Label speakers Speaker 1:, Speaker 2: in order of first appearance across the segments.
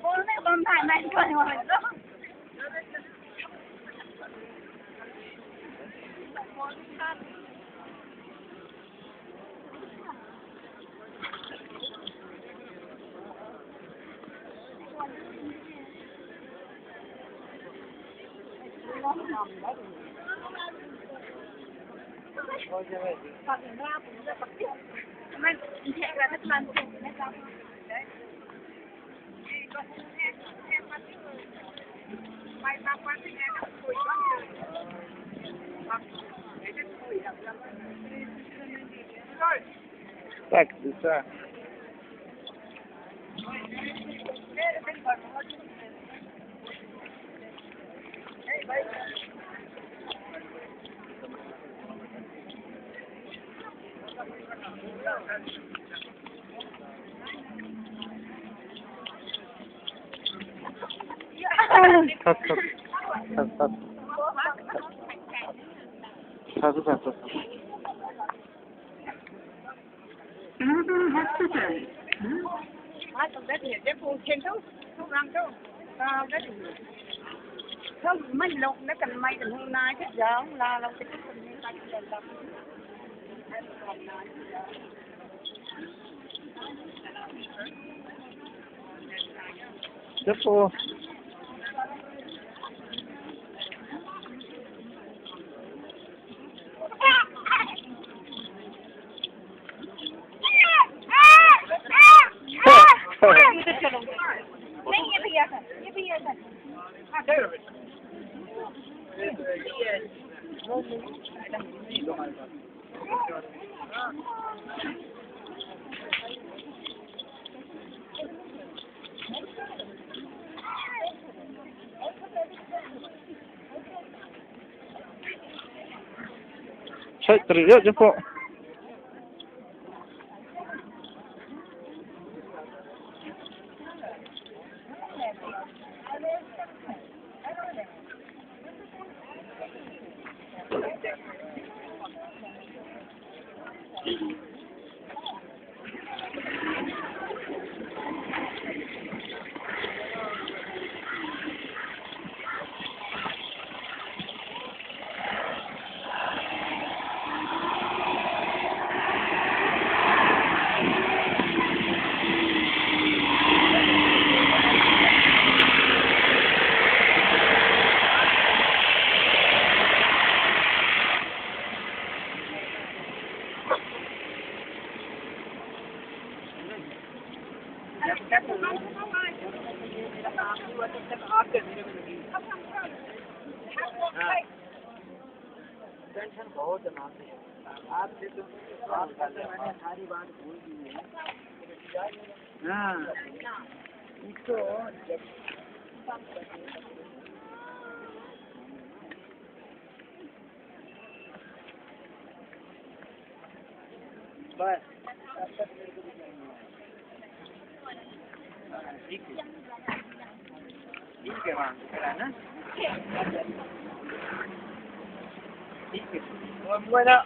Speaker 1: बोलने बंद है नहीं करने वाले तो मैं इसे करने प्लान से मैं काम mai ba quan thì nghe nó cười quá
Speaker 2: Так, душа. Sat.
Speaker 1: tụi bé thì để phụ trên đâu không làm đâu đó thì không mấy lúc nó cần may cần hôm nay chứ giờ không là lâu cái mình ta chỉ làm
Speaker 2: Cepo.
Speaker 1: नहीं ये भी है sir हाँ दे रहे
Speaker 2: Saya teriak Cepo.
Speaker 3: Tension बहुत जमाते हैं आपसे तो मैंने सारी बात भूल दी है हाँ इसको बस ठीक है वहाँ ना ठीक है bueno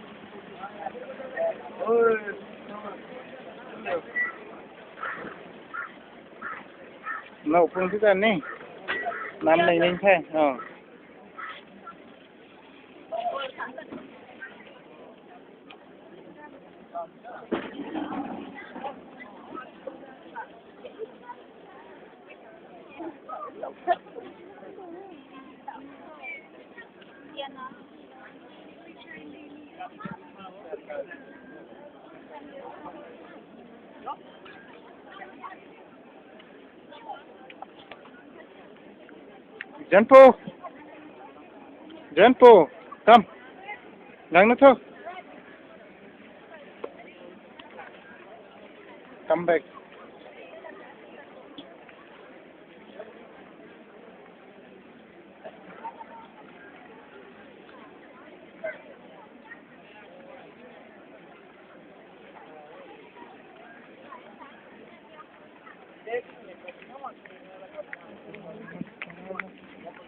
Speaker 2: Nấu phương thức ăn đi. Làm này nên thế. Genpo, come. Ngang nó thôi. Come back.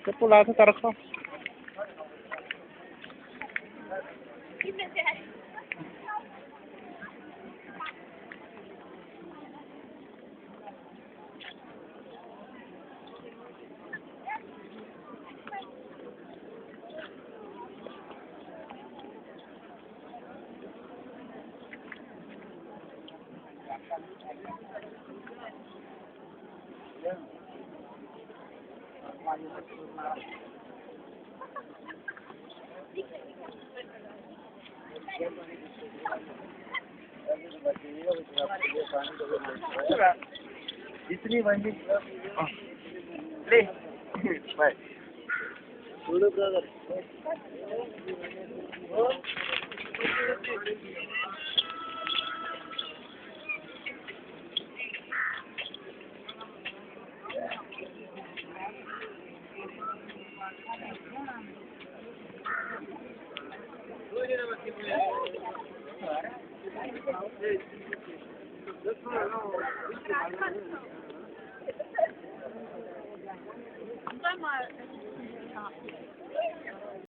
Speaker 2: Cái pula itu taruh kau.
Speaker 3: जितनी बंदी
Speaker 2: ले बाय
Speaker 3: छोड़ो ब्रदर